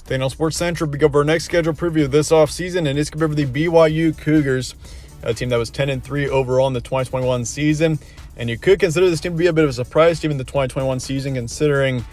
Then on Sports Central, we go over our next schedule preview this offseason, and it's going to be over the BYU Cougars, a team that was 10-3 overall in the 2021 season. And you could consider this team to be a bit of a surprise team in the 2021 season, considering,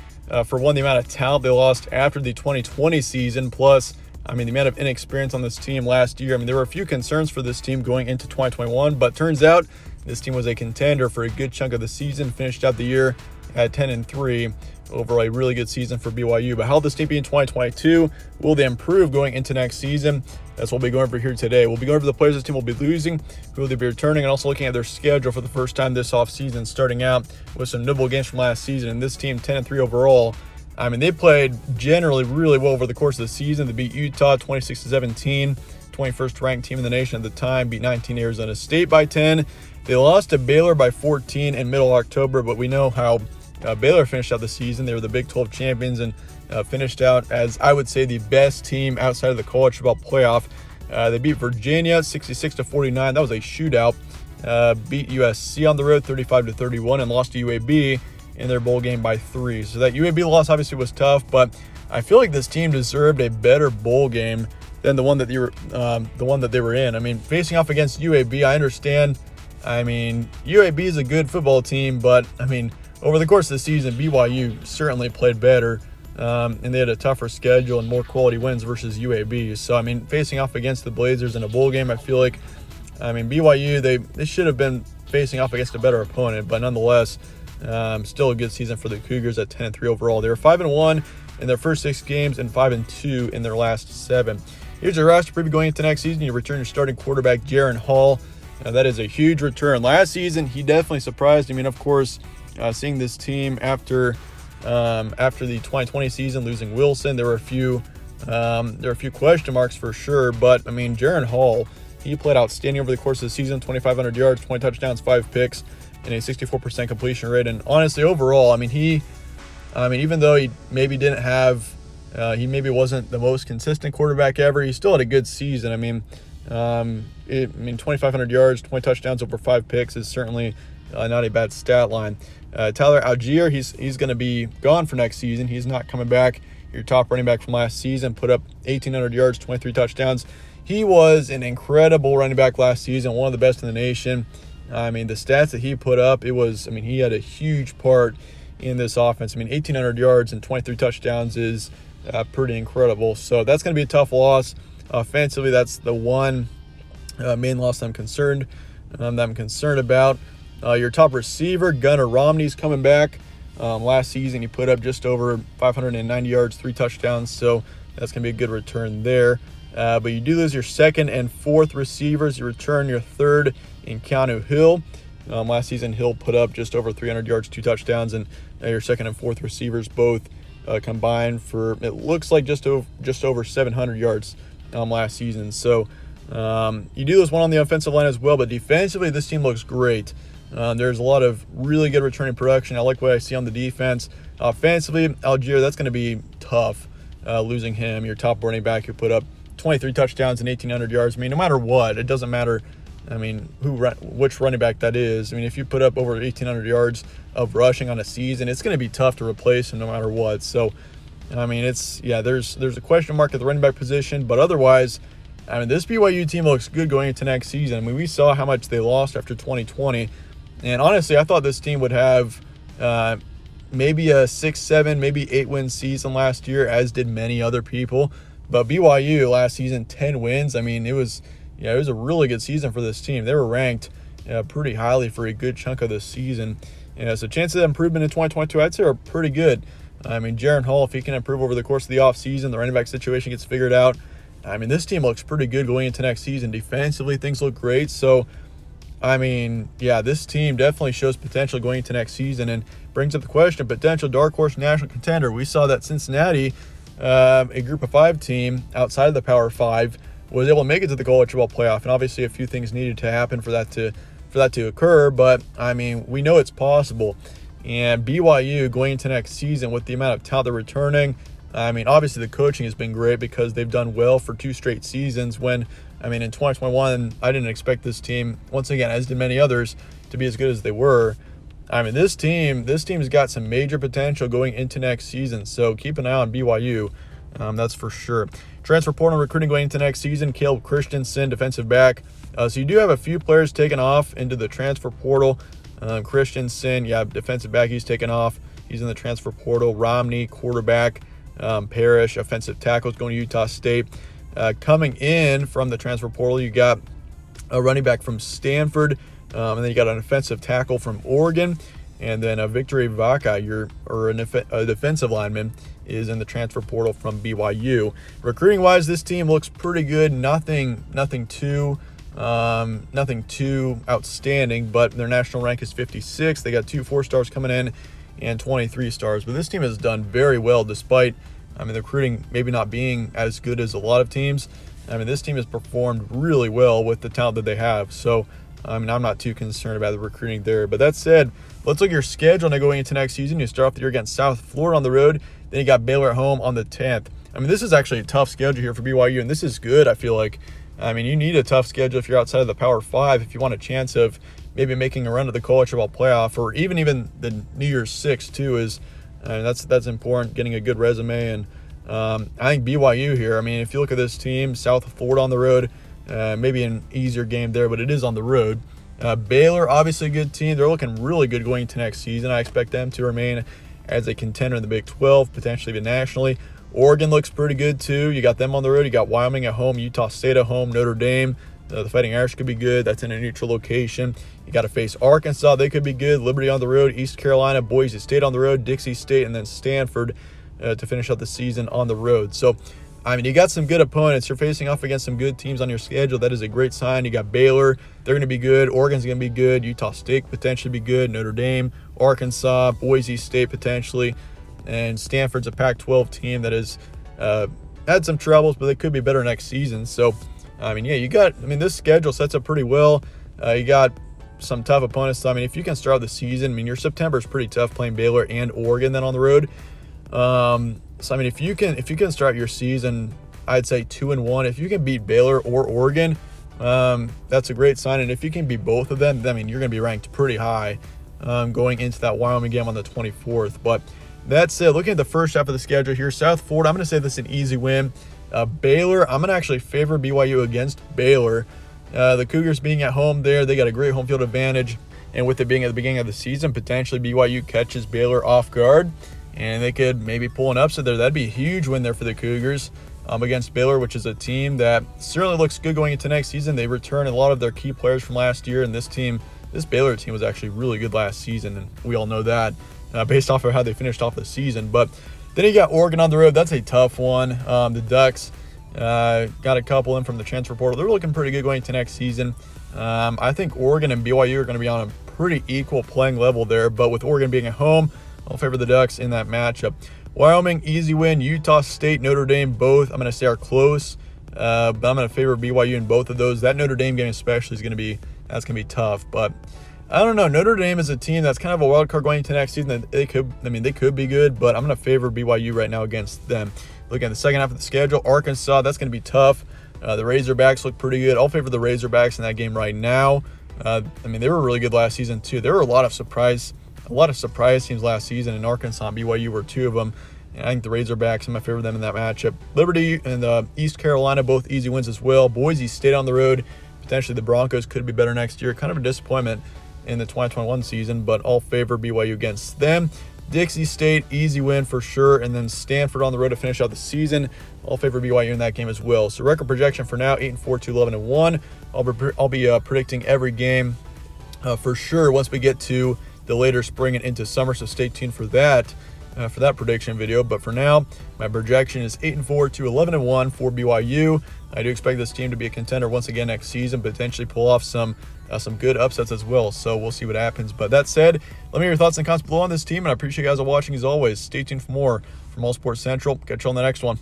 for one, the amount of talent they lost after the 2020 season, plus, the amount of inexperience on this team last year. There were a few concerns for this team going into 2021, but turns out this team was a contender for a good chunk of the season, finished out the year at 10-3. Overall, a really good season for BYU. But how will this team be in 2022? Will they improve going into next season? That's what we'll be going over here today. We'll be going over the players this team will be losing, who will they be returning, and also looking at their schedule for the first time this offseason, starting out with some notable games from last season. And this team, 10-3 overall, they played generally really well over the course of the season. They beat Utah 26-17, 21st ranked team in the nation at the time, beat 19 Arizona State by 10. They lost to Baylor by 14 in middle October, but we know how Baylor finished out the season. They were the Big 12 champions and finished out as, I would say, the best team outside of the college football playoff. They beat Virginia 66-49. That was a shootout. Beat USC on the road 35-31 and lost to UAB in their bowl game by 3. So that UAB loss obviously was tough, but I feel like this team deserved a better bowl game than the one that they were in. Facing off against UAB, I understand. UAB is a good football team, but over the course of the season, BYU certainly played better, and they had a tougher schedule and more quality wins versus UAB. So, facing off against the Blazers in a bowl game, I feel like, BYU, they should have been facing off against a better opponent, but nonetheless, still a good season for the Cougars at 10-3 overall. They were 5-1 in their first 6 games and 5-2 in their last 7. Here's your roster preview going into next season. You return your starting quarterback, Jaron Hall. That is a huge return. Last season, he definitely surprised. Of course, seeing this team after the 2020 season, losing Wilson, there were a few question marks for sure. But Jaron Hall, he played outstanding over the course of the season. 2,500 yards, 20 touchdowns, 5 picks, and a 64% completion rate. And honestly, overall, even though he maybe didn't have, he maybe wasn't the most consistent quarterback ever, he still had a good season. 2,500 yards, 20 touchdowns, over 5 picks is certainly not a bad stat line. Tyler Algier, he's going to be gone for next season. He's not coming back. Your top running back from last season, put up 1,800 yards, 23 touchdowns. He was an incredible running back last season, one of the best in the nation. The stats that he put up, he had a huge part in this offense. 1,800 yards and 23 touchdowns is pretty incredible. So that's going to be a tough loss. Offensively, that's the one main loss I'm concerned about. Your top receiver, Gunnar Romney's coming back. Last season, he put up just over 590 yards, 3 touchdowns, so that's going to be a good return there. But you do lose your second and fourth receivers. You return your third in Keanu Hill. Last season, Hill put up just over 300 yards, 2 touchdowns, and your second and fourth receivers both combined for, it looks like, just over 700 yards last season. So you do lose one on the offensive line as well, but defensively, this team looks great. There's a lot of really good returning production. I like what I see on the defense. Offensively, Algier, that's going to be tough, losing him, your top running back who put up 23 touchdowns and 1,800 yards. No matter what, it doesn't matter, which running back that is. If you put up over 1,800 yards of rushing on a season, it's going to be tough to replace him no matter what. So, there's a question mark at the running back position, but otherwise, this BYU team looks good going into next season. We saw how much they lost after 2020. And honestly, I thought this team would have maybe a 6-7, maybe 8-win season last year, as did many other people. But BYU last season, 10 wins. It was a really good season for this team. They were ranked pretty highly for a good chunk of the season. So chances of improvement in 2022, I'd say, are pretty good. Jaron Hall, if he can improve over the course of the offseason, the running back situation gets figured out. This team looks pretty good going into next season. Defensively, things look great. So, this team definitely shows potential going into next season, and brings up the question, potential dark horse national contender. We saw that Cincinnati, a group of 5 team outside of the Power 5, was able to make it to the college football playoff. And obviously a few things needed to happen for that to occur, but we know it's possible. And BYU going into next season with the amount of talent they're returning, obviously the coaching has been great because they've done well for 2 straight seasons when, in 2021, I didn't expect this team, once again, as did many others, to be as good as they were. This team's got some major potential going into next season, so keep an eye on BYU. That's for sure. Transfer portal recruiting going into next season, Caleb Christensen, defensive back. So you do have a few players taken off into the transfer portal. Christensen, defensive back, he's taken off. He's in the transfer portal. Romney, quarterback. Parrish, offensive tackle, is going to Utah State. Coming in from the transfer portal, you got a running back from Stanford, and then you got an offensive tackle from Oregon, and then a Victory Vaca, a defensive lineman, is in the transfer portal from BYU. Recruiting-wise, this team looks pretty good. Nothing too outstanding, but their national rank is 56. They got 2 4-stars coming in and 23 stars. But this team has done very well despite, the recruiting maybe not being as good as a lot of teams. This team has performed really well with the talent that they have. So, I'm not too concerned about the recruiting there. But that said, let's look at your schedule now going into next season. You start off the year against South Florida on the road. Then you got Baylor at home on the 10th. This is actually a tough schedule here for BYU, and this is good, I feel like. You need a tough schedule if you're outside of the Power 5 if you want a chance of maybe making a run to the college football playoff, or even the New Year's Six too is that's important, getting a good resume. And I think BYU here, if you look at this team, South Florida on the road, maybe an easier game there, but it is on the road. Baylor, obviously a good team. They're looking really good going into next season. I expect them to remain as a contender in the Big 12, potentially even nationally. Oregon looks pretty good too. You got them on the road. You got Wyoming at home, Utah State at home, Notre Dame. The Fighting Irish could be good. That's in a neutral location. You got to face Arkansas. They could be good. Liberty on the road, East Carolina, Boise State on the road, Dixie State, and then Stanford to finish out the season on the road. So, you got some good opponents. You're facing off against some good teams on your schedule. That is a great sign. You got Baylor. They're going to be good. Oregon's going to be good. Utah State potentially be good. Notre Dame, Arkansas, Boise State potentially. And Stanford's a Pac-12 team that has had some troubles, but they could be better next season. So, you got, this schedule sets up pretty well. You got some tough opponents. So, if you can start the season, your September is pretty tough playing Baylor and Oregon then on the road. If you can start your season, I'd say 2-1. If you can beat Baylor or Oregon, that's a great sign. And if you can beat both of them, you're going to be ranked pretty high going into that Wyoming game on the 24th. But that said, looking at the first half of the schedule here, South Florida, I'm going to say this is an easy win. Baylor, I'm going to actually favor BYU against Baylor. The Cougars being at home there, they got a great home field advantage. And with it being at the beginning of the season, potentially BYU catches Baylor off guard, and they could maybe pull an upset there. That'd be a huge win there for the Cougars against Baylor, which is a team that certainly looks good going into next season. They return a lot of their key players from last year, and this Baylor team was actually really good last season, and we all know that based off of how they finished off the season. But then you got Oregon on the road. That's a tough one. The Ducks got a couple in from the transfer portal. They're looking pretty good going into next season. I think Oregon and BYU are going to be on a pretty equal playing level there, but with Oregon being at home, I'll favor the Ducks in that matchup. Wyoming, easy win. Utah State, Notre Dame, both I'm going to say are close, but I'm going to favor BYU in both of those. That Notre Dame game especially is going to be tough, but I don't know. Notre Dame is a team that's kind of a wild card going into next season. They could be good, but I'm going to favor BYU right now against them. Looking at the second half of the schedule, Arkansas, that's going to be tough. The Razorbacks look pretty good. I'll favor the Razorbacks in that game right now. They were really good last season too. There were a lot of surprise teams last season, and Arkansas and BYU were two of them. And I think the Razorbacks, I'm going to favor them in that matchup. Liberty and East Carolina, both easy wins as well. Boise State on the road. Potentially the Broncos could be better next year. Kind of a disappointment in the 2021 season, but I'll favor BYU against them. Dixie State, easy win for sure. And then Stanford on the road to finish out the season. I'll favor BYU in that game as well. So record projection for now, 8-4 to 11-1. I'll be predicting every game for sure once we get to the later spring and into summer. So stay tuned for that prediction video. But for now, my projection is 8-4 to 11-1 for BYU. I do expect this team to be a contender once again next season, potentially pull off some good upsets as well. So we'll see what happens. But that said, let me know your thoughts and comments below on this team, and I appreciate you guys watching as always. Stay tuned for more from All Sports Central. Catch you on the next one.